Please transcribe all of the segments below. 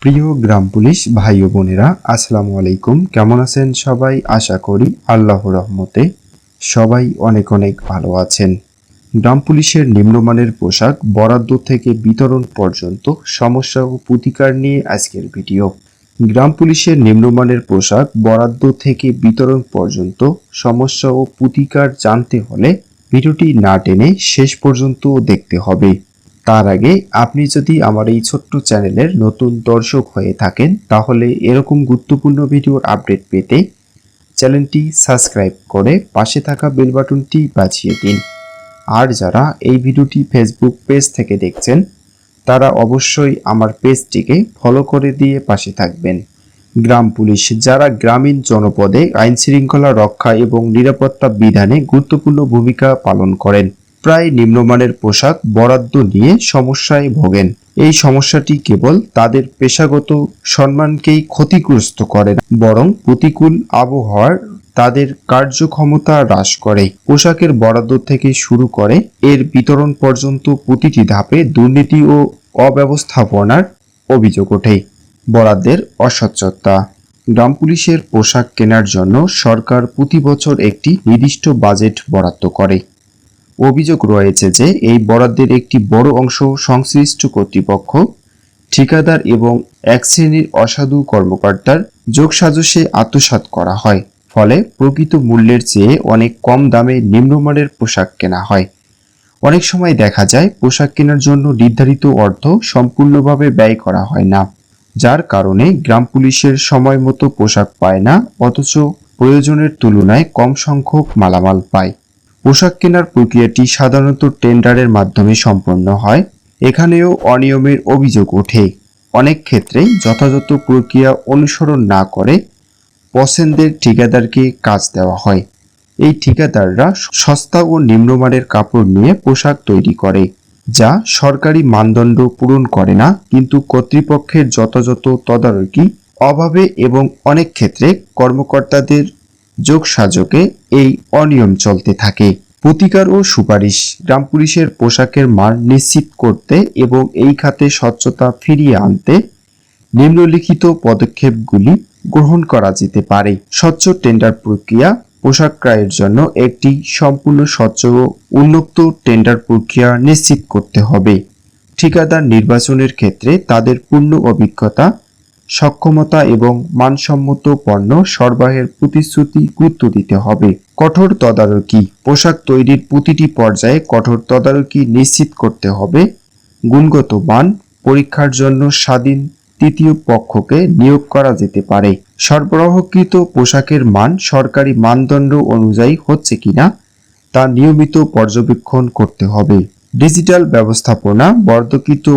প্রিয় গ্রাম পুলিশ ভাই ও বোনেরা, আসসালামু আলাইকুম। কেমন আছেন সবাই? আশা করি আল্লাহর রহমতে সবাই অনেক অনেক ভালো আছেন। গ্রাম পুলিশের নিম্নমানের পোশাক বরাদ্দ থেকে বিতরণ পর্যন্ত সমস্যা ও প্রতিকার নিয়ে আজকের ভিডিও। গ্রাম পুলিশের নিম্নমানের পোশাক বরাদ্দ থেকে বিতরণ পর্যন্ত সমস্যা ও প্রতিকার জানতে হলে ভিডিওটি না টেনে শেষ পর্যন্ত দেখতে হবে। তার আগে আপনি যদি আমার এই ছোট্ট চ্যানেলের নতুন দর্শক হয়ে থাকেন, তাহলে এরকম গুরুত্বপূর্ণ ভিডিওর আপডেট পেতে চ্যানেলটি সাবস্ক্রাইব করে পাশে থাকা বেল বাটনটি বাজিয়ে দিন। আর যারা এই ভিডিওটি ফেসবুক পেজ থেকে দেখছেন, তারা অবশ্যই আমার পেজটিকে ফলো করে দিয়ে পাশে থাকবেন। গ্রাম পুলিশ যারা গ্রামীণ জনপদে আইন শৃঙ্খলা রক্ষা এবং নিরাপত্তা বিধানে গুরুত্বপূর্ণ ভূমিকা পালন করেন, প্রায় নিম্নমানের পোশাক বরাদ্দ নিয়ে সমস্যায় ভোগেন। এই সমস্যাটি কেবল তাদের পেশাগত সম্মানকেই ক্ষতিগ্রস্ত করে না, বরং প্রতিকূল আবহাওয়ার তাদের কার্যক্ষমতা হ্রাস করে। পোশাকের বরাদ্দ থেকে শুরু করে এর বিতরণ পর্যন্ত প্রতিটি ধাপে দুর্নীতি ও অব্যবস্থাপনার অভিযোগ ওঠে। বরাদ্দের অস্বচ্ছতা। গ্রাম পুলিশের পোশাক কেনার জন্য সরকার প্রতি বছর একটি নির্দিষ্ট বাজেট বরাদ্দ করে। অভিযোগ রয়েছে যে এই বরাদ্দের একটি বড় অংশ সংশ্লিষ্ট কর্তৃপক্ষ, ঠিকাদার এবং এক শ্রেণীর অসাধু কর্মকর্তার যোগসাজশে আত্মসাৎ করা হয়। ফলে প্রকৃত মূল্যের চেয়ে অনেক কম দামে নিম্নমানের পোশাক কেনা হয়। অনেক সময় দেখা যায় পোশাক কেনার জন্য নির্ধারিত অর্থ সম্পূর্ণভাবে ব্যয় করা হয় না, যার কারণে গ্রাম পুলিশের সময় মতো পোশাক পায় না, অথচ প্রয়োজনের তুলনায় কম সংখ্যক মালামাল পায়। পোশাক কেনার প্রক্রিয়াটি সাধারণত টেন্ডারের মাধ্যমে সম্পন্ন হয়। এখানেও অনিয়মের অভিযোগ ওঠে। অনেক ক্ষেত্রে যথাযথ প্রক্রিয়া অনুসরণ না করে পছন্দের ঠিকাদারকে কাজ দেওয়া হয়। এই ঠিকাদাররা সস্তা ও নিম্নমানের কাপড় নিয়ে পোশাক তৈরি করে, যা সরকারি মানদণ্ড পূরণ করে না। কিন্তু কর্তৃপক্ষের যথাযথ তদারকি অভাবে এবং অনেক ক্ষেত্রে কর্মকর্তাদের যোগসাজশে এই অনিয়ম চলতে থাকে। প্রতিকার ও সুপারিশ। গ্রাম পুলিশের পোশাকের মান নিশ্চিত করতে এবং এই খাতে স্বচ্ছতা ফিরিয়ে আনতে নিম্নলিখিত পদক্ষেপগুলি গ্রহণ করা যেতে পারে। স্বচ্ছ টেন্ডার প্রক্রিয়া। পোশাক ক্রয়ের জন্য একটি সম্পূর্ণ স্বচ্ছ ও উন্মুক্ত টেন্ডার প্রক্রিয়া নিশ্চিত করতে হবে। ঠিকাদার নির্বাচনের ক্ষেত্রে তাদের পূর্ণ অভিজ্ঞতা, সক্ষমতা এবং মানসম্মত পণ্য সরবরাহের প্রতিশ্রুতি গুরুত্ব দিতে হবে। কঠোর তদারকি। পোশাক তৈরির প্রতিটি পর্যায়ে কঠোর তদারকি নিশ্চিত করতে হবে। গুণগত মান পরীক্ষার জন্য স্বাধীন তৃতীয় পক্ষকে নিয়োগ করা যেতে পারে। সরবরাহকৃত পোশাকের মান সরকারি মানদণ্ড অনুযায়ী হচ্ছে কিনা তা নিয়মিত পর্যবেক্ষণ করতে হবে। ডিজিটাল ব্যবস্থাপনা। বরাদ্দকৃত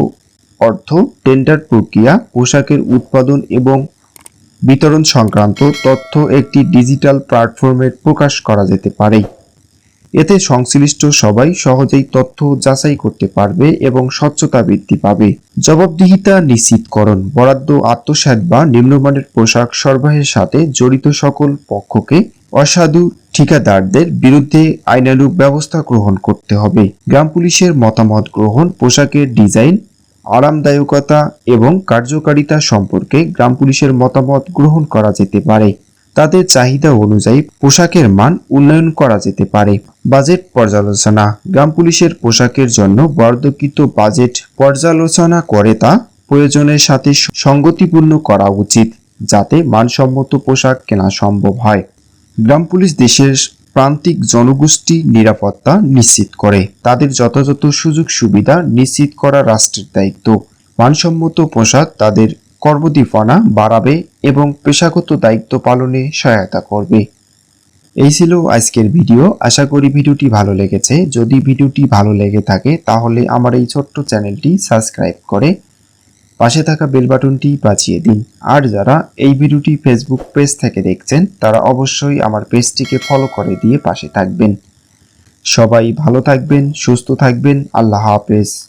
অর্থ, টেন্ডার প্রক্রিয়া, পোশাকের উৎপাদন এবং বিতরণ সংক্রান্ত তথ্য একটি ডিজিটাল প্ল্যাটফর্মে প্রকাশ করা যেতে পারে। এতে সংশ্লিষ্ট সবাই সহজেই তথ্য যাচাই করতে পারবে এবং স্বচ্ছতা বৃদ্ধি পাবে। জবাবদিহিতা নিশ্চিতকরণ। বরাদ্দ আত্মসাৎ বা নিম্নমানের পোশাক সরবরাহের সাথে জড়িত সকল পক্ষকে অসাধু ঠিকাদারদের বিরুদ্ধে আইনানুগ ব্যবস্থা গ্রহণ করতে হবে। গ্রাম পুলিশের মতামত গ্রহণ। পোশাকের ডিজাইন, আরামদায়কতা এবং কার্যকারিতা সম্পর্কে গ্রাম পুলিশের মতামত গ্রহণ করা যেতে পারে। তাদের চাহিদা অনুযায়ী পোশাকের মান উন্নয়ন করা যেতে পারে। বাজেট পর্যালোচনা। গ্রাম পুলিশের পোশাকের জন্য বরাদ্দকৃত বাজেট পর্যালোচনা করে তা প্রয়োজনের সাথে সঙ্গতিপূর্ণ করা উচিত, যাতে মানসম্মত পোশাক কেনা সম্ভব হয়। গ্রাম পুলিশ দেশের প্রান্তিক জনগোষ্ঠী নিরাপত্তা নিশ্চিত করে। তাদের যথাযথ সুযোগ সুবিধা নিশ্চিত করা রাষ্ট্রের দায়িত্ব। মানসম্মত পোশাক তাদের কর্মদীপনা বাড়াবে এবং পেশাগত দায়িত্ব পালনে সহায়তা করবে। এই ছিল আজকের ভিডিও। আশা করি ভিডিওটি ভালো লেগেছে। যদি ভিডিওটি ভালো লেগে থাকে তাহলে আমার এই ছোট্ট চ্যানেলটি সাবস্ক্রাইব করে পাশে থাকা বেল বাটনটি বাজিয়ে দিন। আর যারা এই ভিডিওটি ফেসবুক পেজ থেকে দেখছেন, তারা অবশ্যই আমার পেজটিকে ফলো করে দিয়ে পাশে থাকবেন। সবাই ভালো থাকবেন, সুস্থ থাকবেন। আল্লাহ হাফেজ।